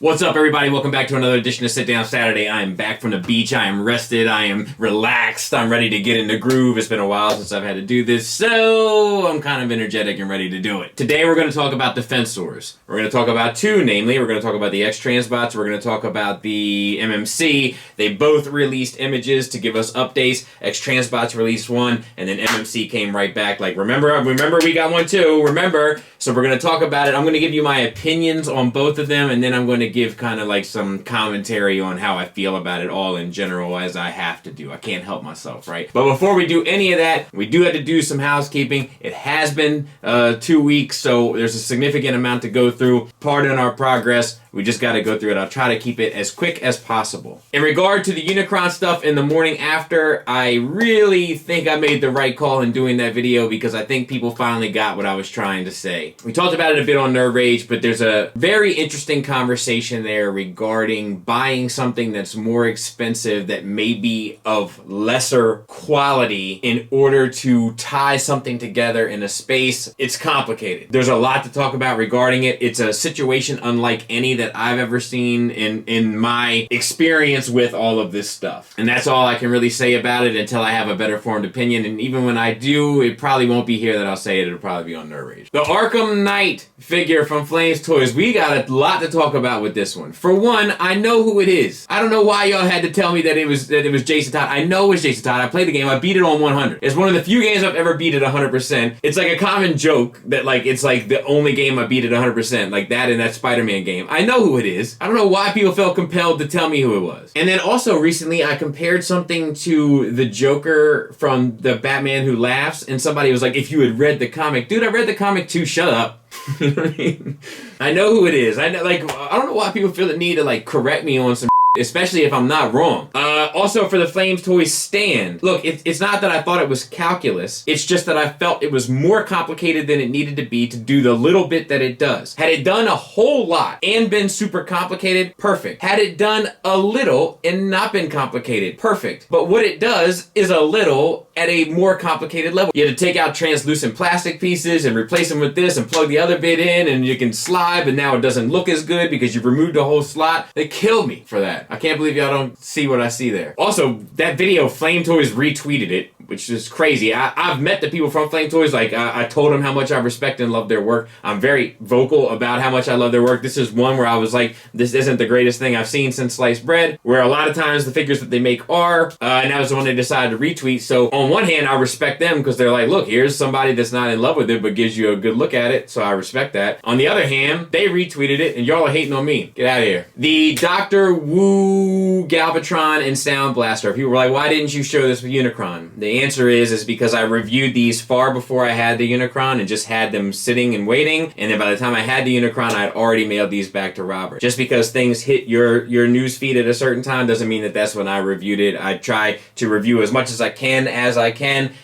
What's up, everybody? Welcome back to another edition of Sit Down Saturday. I am back from the beach. I am rested. I am relaxed. I'm ready to get in the groove. It's been a while since I've had to do this, so I'm kind of energetic and ready to do it. Today, we're going to talk about Defensors. We're going to talk about two, namely, we're going to talk about the X-Transbots. We're going to talk about the MMC. They both released images to give us updates. X-Transbots released one, and then MMC came right back. Like, remember we got one too. Remember. So we're going to talk about it. I'm going to give you my opinions on both of them, and then I'm going to give kind of like some commentary on how I feel about it all in general, as I have to do. I can't help myself, right? But before we do any of that, we do have to do some housekeeping. It has been 2 weeks, so there's a significant amount to go through. Pardon our progress. We just got to go through it. I'll try to keep it as quick as possible. In regard to the Unicron stuff in the morning after, I really think I made the right call in doing that video because I think people finally got what I was trying to say. We talked about it a bit on Nerd Rage, but there's a very interesting conversation there regarding buying something that's more expensive that may be of lesser quality in order to tie something together in a space. It's complicated. There's a lot to talk about regarding it. It's a situation unlike any that I've ever seen in my experience with all of this stuff. And that's all I can really say about it until I have a better formed opinion. And even when I do, it probably won't be here that I'll say it. It'll probably be on Nerd Rage. The Arkham Knight figure from Flames Toys. We got a lot to talk about with this one. For one, I know who it is. I don't know why y'all had to tell me that it was Jason Todd. I know it was Jason Todd. I played the game. I beat it on 100. It's one of the few games I've ever beat it 100%. It's like a common joke that like it's like the only game I beat it 100%. Like that in that Spider-Man game. I know who it is. I don't know why people felt compelled to tell me who it was. And then also recently I compared something to the Joker from the Batman Who Laughs, and somebody was like, if you had read the comic. Dude, I read the comic too. Shut up. You know what I mean? I know who it is. I don't know why people feel the need to like correct me on some especially if I'm not wrong. Also for the Flames Toys stand, look, it's not that I thought it was calculus, it's just that I felt it was more complicated than it needed to be to do the little bit that it does. Had it done a whole lot and been super complicated, perfect. Had it done a little and not been complicated, perfect. But what it does is a little at a more complicated level. You had to take out translucent plastic pieces and replace them with this and plug the other bit in, and you can slide, but now it doesn't look as good because you've removed the whole slot. They killed me for that. I can't believe y'all don't see what I see there. Also, that video, Flame Toys retweeted it, which is crazy. I've met the people from Flame Toys. Like, I told them how much I respect and love their work. I'm very vocal about how much I love their work. This is one where I was like, this isn't the greatest thing I've seen since sliced bread, where a lot of times the figures that they make are, and that was the one they decided to retweet. So on one hand, I respect them because they're like, look, here's somebody that's not in love with it, but gives you a good look at it. So I respect that. On the other hand, they retweeted it, and y'all are hating on me. Get out of here. The Dr. Wu Galvatron and Sound Blaster. People were like, why didn't you show this with Unicron? The answer is because I reviewed these far before I had the Unicron and just had them sitting and waiting, and then by the time I had the Unicron, I had already mailed these back to Robert. Just because things hit your news feed at a certain time doesn't mean that that's when I reviewed it. I try to review as much as I can,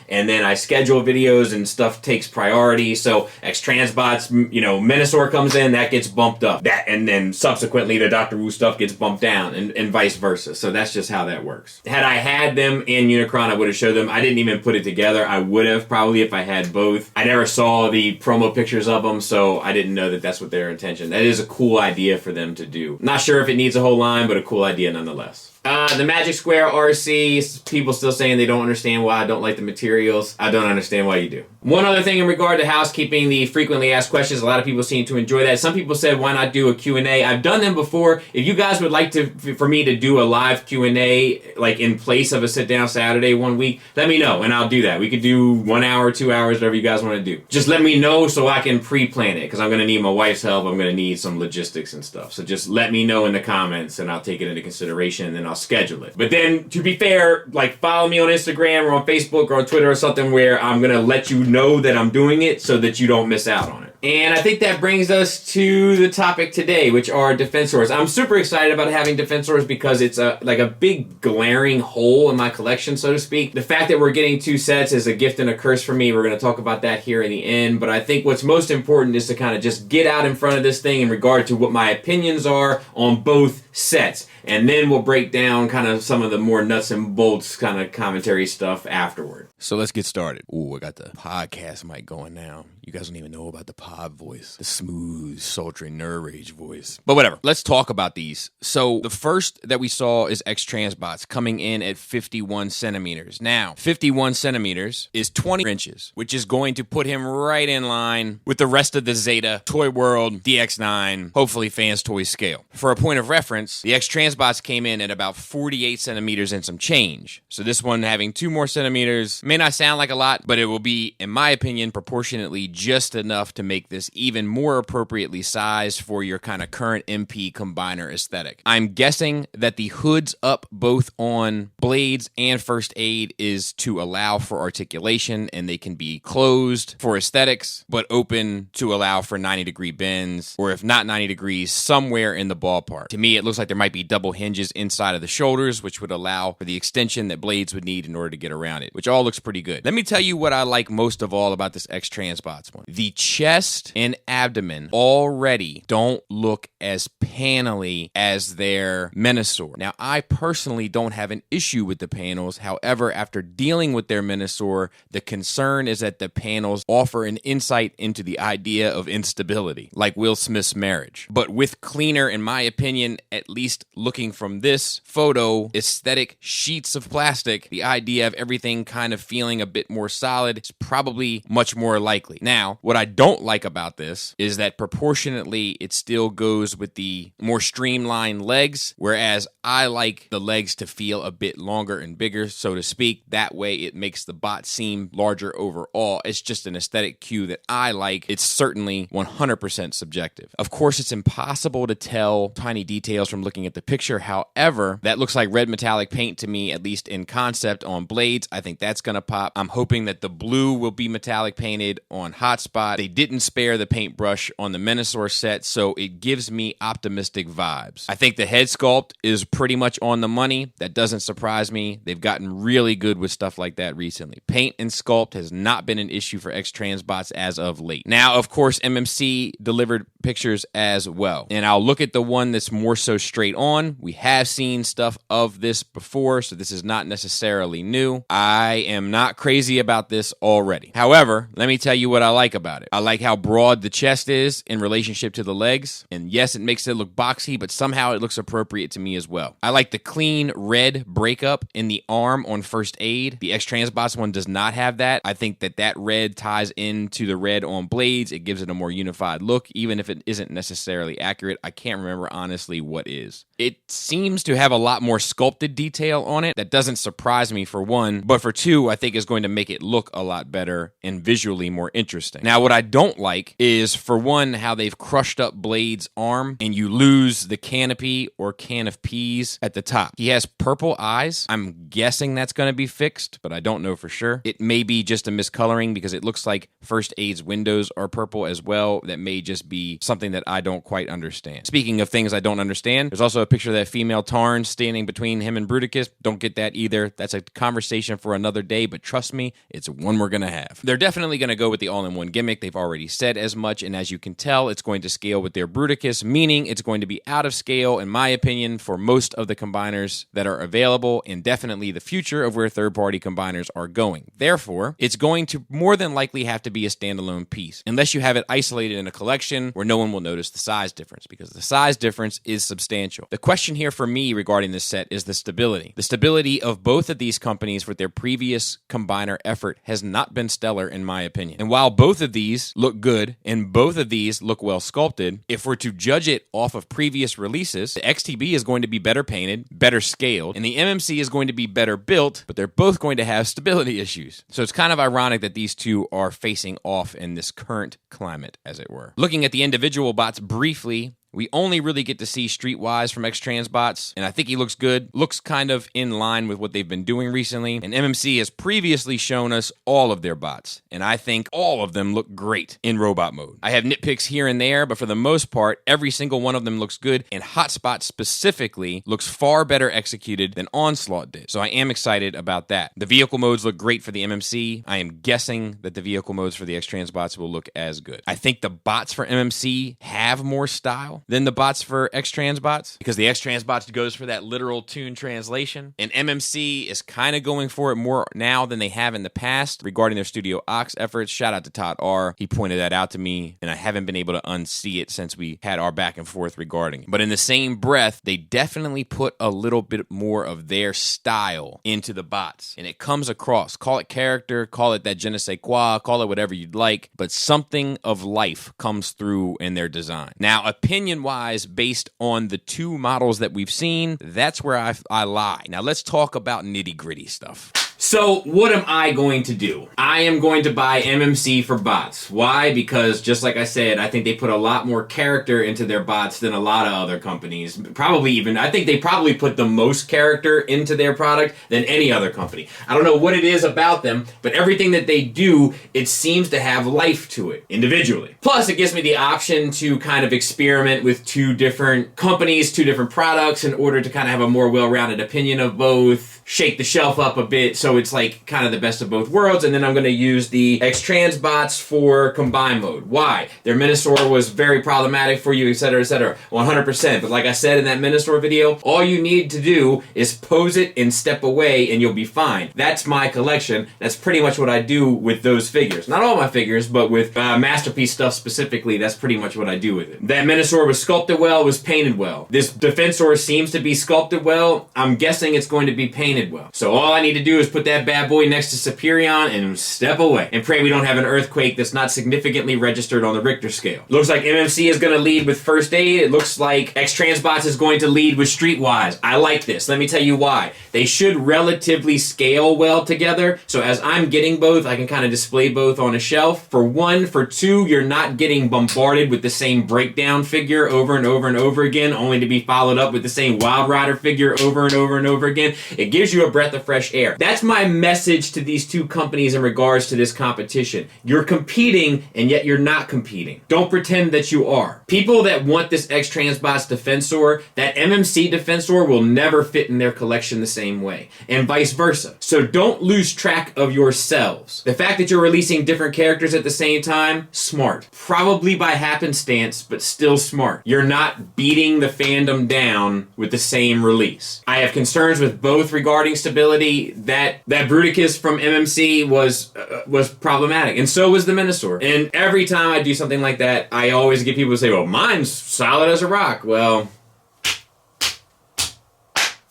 and then I schedule videos and stuff takes priority. So X-Transbots, Menasor comes in, that gets bumped up. And then subsequently the Dr. Wu stuff gets bumped down, and vice versa. So that's just how that works. Had I had them in Unicron, I would have showed them. I didn't even put it together. I would have probably if I had both. I never saw the promo pictures of them, so I didn't know that that's what their intention. That is a cool idea for them to do. Not sure if it needs a whole line, but a cool idea nonetheless. The Magic Square RC, people still saying they don't understand why I don't like the materials. I don't understand why you do. One other thing in regard to housekeeping, the frequently asked questions, a lot of people seem to enjoy that. Some people said, why not do a Q&A? I've done them before. If you guys would like for me to do a live Q&A, like in place of a sit down Saturday one week, let me know and I'll do that. We could do 1 hour, 2 hours, whatever you guys want to do. Just let me know so I can pre-plan it, because I'm going to need my wife's help. I'm going to need some logistics and stuff. So just let me know in the comments and I'll take it into consideration, and then I'll schedule it. But then, to be fair, like, follow me on Instagram or on Facebook or on Twitter or something where I'm going to let you know that I'm doing it so that you don't miss out on it. And I think that brings us to the topic today, which are Defensors. I'm super excited about having Defensors because it's like a big glaring hole in my collection, so to speak. The fact that we're getting 2 sets is a gift and a curse for me. We're going to talk about that here in the end. But I think what's most important is to kind of just get out in front of this thing in regard to what my opinions are on both sets. And then we'll break down kind of some of the more nuts and bolts kind of commentary stuff afterward. So let's get started. Ooh, I got the podcast mic going now. You guys don't even know about the pod voice, the smooth, sultry nerve rage voice. But whatever. Let's talk about these. So the first that we saw is X-Transbots coming in at 51 centimeters. Now, 51 centimeters is 20 inches, which is going to put him right in line with the rest of the Zeta, Toy World, DX9, hopefully Fans Toys scale. For a point of reference, the X-Transbots came in at about 48 centimeters and some change. So this one having 2 more centimeters may not sound like a lot, but it will be, in my opinion, proportionately just enough to make this even more appropriately sized for your kind of current MP combiner aesthetic. I'm guessing that the hoods up both on blades and first aid is to allow for articulation, and they can be closed for aesthetics, but open to allow for 90-degree bends, or if not 90 degrees, somewhere in the ballpark. To me, it looks like there might be double hinges inside of the shoulders, which would allow for the extension that blades would need in order to get around it, which all looks pretty good. Let me tell you what I like most of all about this X-Transbots one. The chest and abdomen already don't look as panely as their Menasor. Now, I personally don't have an issue with the panels. However, after dealing with their Menasor, the concern is that the panels offer an insight into the idea of instability, like Will Smith's marriage. But with cleaner, in my opinion, at least looking from this photo, aesthetic sheets of plastic, the idea of everything kind of feeling a bit more solid is probably much more likely. Now, what I don't like about this is that proportionately it still goes with the more streamlined legs, whereas I like the legs to feel a bit longer and bigger, so to speak. That way it makes the bot seem larger overall. It's just an aesthetic cue that I like. It's certainly 100% subjective. Of course, it's impossible to tell tiny details from looking at the picture. However, that looks like red metallic paint to me, at least in concept on blades. I think that's going to pop. I'm hoping that the blue will be metallic painted on Hotspot. They didn't spare the paintbrush on the Menasor set, so it gives me optimistic vibes. I think the head sculpt is pretty much on the money. That doesn't surprise me. They've gotten really good with stuff like that recently. Paint and sculpt has not been an issue for X-Transbots as of late. Now, of course, MMC delivered pictures as well. And I'll look at the one that's more so straight on. We have seen stuff of this before, so this is not necessarily new. I am not crazy about this already. However, let me tell you what I like about it. I like how broad the chest is in relationship to the legs. And yes, it makes it look boxy, but somehow it looks appropriate to me as well. I like the clean red breakup in the arm on first aid. The X-Transbots one does not have that. I think that that red ties into the red on blades. It gives it a more unified look, even if it isn't necessarily accurate. I can't remember honestly what is. It seems to have a lot more sculpted detail on it. That doesn't surprise me for one, but for two, I think is going to make it look a lot better and visually more interesting. Now, what I don't like is, for one, how they've crushed up Blade's arm and you lose the canopy or can of peas at the top. He has purple eyes. I'm guessing that's going to be fixed, but I don't know for sure. It may be just a miscoloring because it looks like First Aid's windows are purple as well. That may just be something that I don't quite understand. Speaking of things I don't understand, there's also a picture of that female Tarn standing between him and Bruticus. Don't get that either. That's a conversation for another day, but trust me, it's one we're going to have. They're definitely going to go with the all-in-one gimmick. They've already said as much, and as you can tell, it's going to scale with their Bruticus, meaning it's going to be out of scale, in my opinion, for most of the combiners that are available, and definitely the future of where third-party combiners are going. Therefore, it's going to more than likely have to be a standalone piece, unless you have it isolated in a collection where no one will notice the size difference, because the size difference is substantial. The question here for me regarding this set is the stability. The stability of both of these companies with their previous combiner effort has not been stellar, in my opinion. And while both of these look good and both of these look well sculpted, if we're to judge it off of previous releases, the XTB is going to be better painted, better scaled, and the MMC is going to be better built, but they're both going to have stability issues. So it's kind of ironic that these two are facing off in this current climate, as it were. Looking at the individual bots briefly, we only really get to see Streetwise from X-Transbots, and I think he looks good. Looks kind of in line with what they've been doing recently. And MMC has previously shown us all of their bots, and I think all of them look great in robot mode. I have nitpicks here and there, but for the most part, every single one of them looks good, and Hotspot specifically looks far better executed than Onslaught did. So I am excited about that. The vehicle modes look great for the MMC. I am guessing that the vehicle modes for the X-Transbots will look as good. I think the bots for MMC have more style. style than the bots for X-Transbots, because the X-Transbots goes for that literal tune translation, and MMC is kind of going for it more now than they have in the past regarding their Studio Ox efforts. Shout out to Todd R. He pointed that out to me, and I haven't been able to unsee it since we had our back and forth regarding it. But in the same breath, they definitely put a little bit more of their style into the bots, and it comes across. Call it character, call it that je ne sais quoi, call it whatever you'd like, but something of life comes through in their design. Now, opinion-wise, based on the two models that we've seen, that's where I lie. Now, let's talk about nitty-gritty stuff. So what am I going to do? I am going to buy MMC for bots. Why? Because just like I said, I think they put a lot more character into their bots than a lot of other companies. I think they probably put the most character into their product than any other company. I don't know what it is about them, but everything that they do, it seems to have life to it individually. Plus, it gives me the option to kind of experiment with two different companies, two different products in order to kind of have a more well-rounded opinion of both, shake the shelf up a bit, so it's like kind of the best of both worlds. And then I'm going to use the X-Transbots for combine mode. Why? Their Minosaur was very problematic for you, etc., etc. 100%. But like I said in that Minosaur video, all you need to do is pose it and step away and you'll be fine. That's my collection. That's pretty much what I do with those figures. Not all my figures, but with Masterpiece stuff specifically, that's pretty much what I do with it. That Minosaur was sculpted well, was painted well. This Defensor seems to be sculpted well. I'm guessing it's going to be painted well. So all I need to do is put that bad boy next to Superion and step away. And pray we don't have an earthquake that's not significantly registered on the Richter scale. Looks like MMC is going to lead with First Aid. It looks like X-Transbots is going to lead with Streetwise. I like this. Let me tell you why. They should relatively scale well together. So as I'm getting both, I can kind of display both on a shelf. For one, for two, you're not getting bombarded with the same breakdown figure over and over and over again, only to be followed up with the same Wild Rider figure over and over and over again. It gives you a breath of fresh air. That's my message to these two companies in regards to this competition. You're competing, and yet you're not competing. Don't pretend that you are. People that want this X-Transbots Defensor, that MMC Defensor will never fit in their collection the same way, and vice versa. So don't lose track of yourselves. The fact that you're releasing different characters at the same time, smart. Probably by happenstance, but still smart. You're not beating the fandom down with the same release. I have concerns with both regarding stability. That Bruticus from MMC was problematic, and so was the Minosaur. And every time I do something like that, I always get people to say, well, mine's solid as a rock. Well,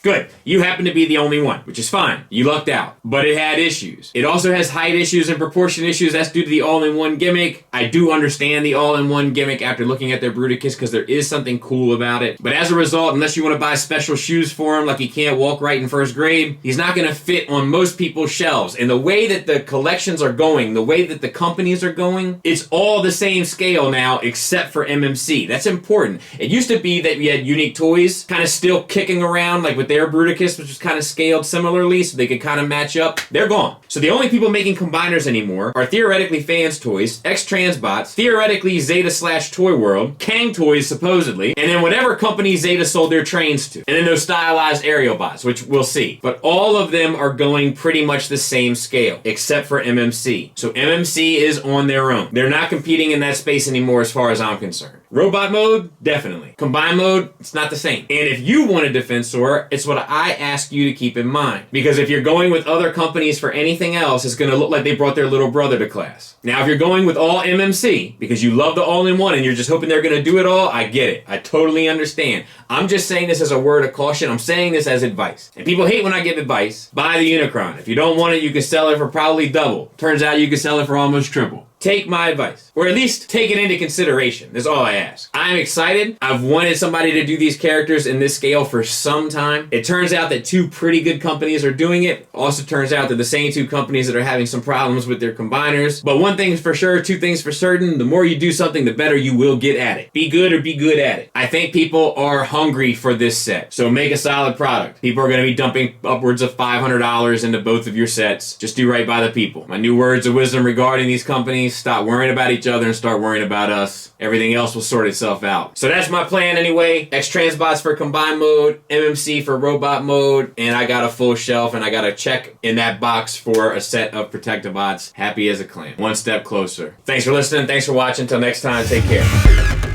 good. You happen to be the only one, which is fine. You lucked out. But it had issues. It also has height issues and proportion issues. That's due to the all-in-one gimmick. I do understand the all-in-one gimmick after looking at their Bruticus because there is something cool about it. But as a result, unless you want to buy special shoes for him like he can't walk right in first grade, he's not going to fit on most people's shelves. And the way that the collections are going, the way that the companies are going, it's all the same scale now except for MMC. That's important. It used to be that we had unique toys kind of still kicking around like with their Bruticus, which was kind of scaled similarly so they could kind of match up. They're gone. So the only people making combiners anymore are theoretically Fans Toys, X-Transbots, theoretically Zeta/Toy World, Kang Toys supposedly, and then whatever company Zeta sold their trains to. And then those stylized aerial bots, which we'll see. But all of them are going pretty much the same scale, except for MMC. So MMC is on their own. They're not competing in that space anymore as far as I'm concerned. Robot mode, definitely. Combine mode, it's not the same. And if you want a Defensor, it's what I ask you to keep in mind. Because if you're going with other companies for anything else, it's going to look like they brought their little brother to class. Now, if you're going with all MMC, because you love the all-in-one and you're just hoping they're going to do it all, I get it. I totally understand. I'm just saying this as a word of caution. I'm saying this as advice. And people hate when I give advice. Buy the Unicron. If you don't want it, you can sell it for probably double. Turns out you can sell it for almost triple. Take my advice, or at least take it into consideration. That's all I ask. I'm excited. I've wanted somebody to do these characters in this scale for some time. It turns out that two pretty good companies are doing it. Also turns out that the same two companies that are having some problems with their combiners. But one thing's for sure, two things for certain. The more you do something, the better you will get at it. Be good or be good at it. I think people are hungry for this set. So make a solid product. People are going to be dumping upwards of $500 into both of your sets. Just do right by the people. My new words of wisdom regarding these companies: stop worrying about each other and start worrying about us. Everything else will sort itself out. So that's my plan anyway. X-Transbots for combine mode, MMC for robot mode, and I got a full shelf, and I got a check in that box for a set of Protectobots. Happy as a clam. One step closer. Thanks for listening. Thanks for watching. Until next time, take care.